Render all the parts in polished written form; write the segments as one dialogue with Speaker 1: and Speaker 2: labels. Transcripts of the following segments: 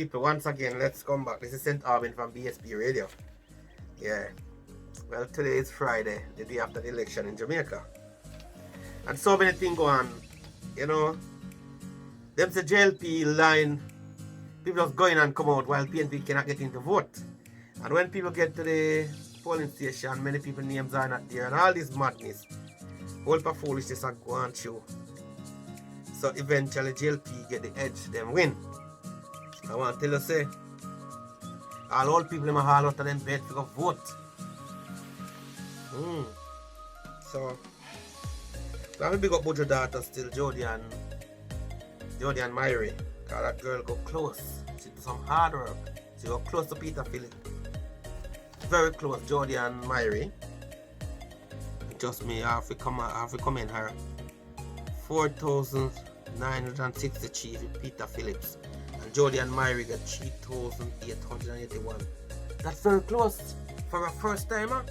Speaker 1: people, once again, let's come back. This is St. Armin from BSP Radio. Yeah. Well, today is Friday, the day after the election in Jamaica. And so many things go on. You know, there's a JLP line. People just going and come out while PNP cannot get in to vote. And when people get to the polling station, many people's names are not there. And all this madness, whole of foolishness are going through. So eventually JLP get the edge, them win. I want to tell you, say, all old people in my hall out of them bed to go vote. So I'm a big up about your daughter still, Jody and Myrie. Cause that girl go close. She do some hard work. She go close to Peter Philip. Very close, Jody and Myrie. Just me, I have to commend her. 4,963 with Peter Phillips. And Jody and Myrie got 3,881. That's very close for a first timer.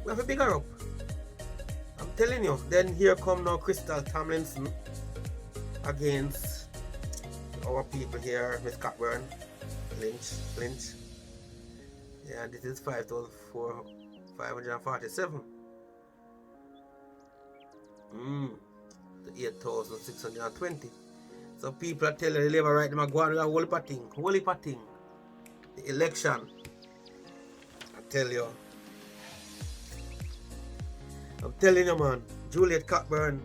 Speaker 1: We have a bigger up. I'm telling you. Then here come now Crystal Tomlinson against our people here, Miss Cockburn, Lynch. Yeah, this is 5,547. To 8,620. So people are telling the Labour right now go on with a whole heap of thing. The election, I tell you. I'm telling you, man, Juliet Cockburn,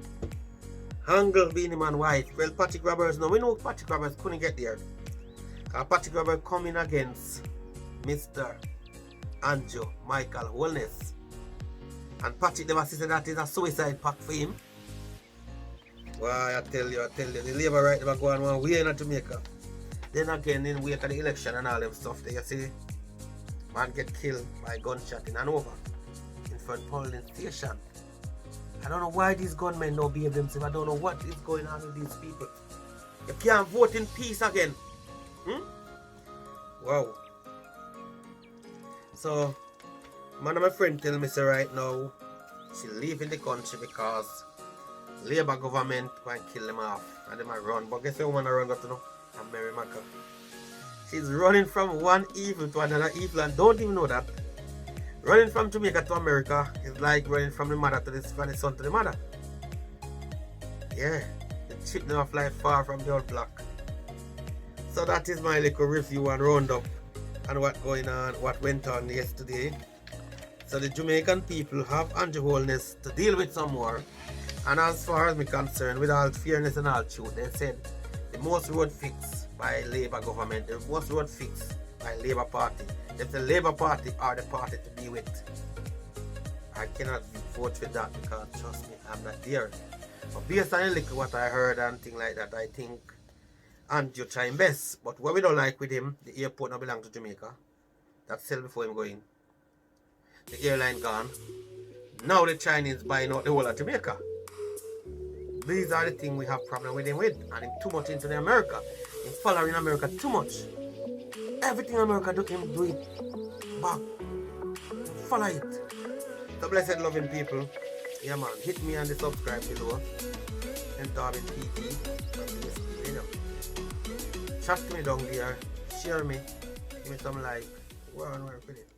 Speaker 1: Angle being the man wife. Well, Patrick Roberts, now we know Patrick Roberts couldn't get there. Patrick Roberts coming against Mr. Andrew Michael Holness. And Patrick never said that is a suicide pact for him. Why, I tell you, the Labour right never go on one way in Jamaica. Then again, in wake of the election and all them stuff, there you see, man get killed by gunshot in Hanover, in front polling station. I don't know why these gunmen don't behave themselves. I don't know what is going on with these people. You can't vote in peace again. Wow. So, man, my friend tell me say right now, she leaving the country because Labour government can kill them off and they might run. But guess who wanna run up to now? America. She's running from one evil to another evil and don't even know that. Running from Jamaica to America is like running from the mother to the son to the mother. Yeah, the chip never fly far from the old block. So that is my little review and roundup and what went on yesterday. So the Jamaican people have Andrew Holness to deal with some more. And as far as I'm concerned, with all fairness and all truth, they said the most road fix by Labour government, the most road fix by Labour Party. If the Labour Party are the party to be with, I cannot vote for that because trust me, I'm not there. But based on a little what I heard and things like that, I think Andrew trying best. But what we don't like with him, the airport now belongs to Jamaica. That's sell before him going. The airline gone. Now the Chinese buying out the whole of Jamaica. These are the things we have problem with him with. And him too much into the America. He's following America too much. Everything America do him do it back. Follow it. So blessed loving people. Yeah man, hit me on the subscribe below. And Darwin TV. Chat to me down there. Share me. Give me some like. Go on work with it.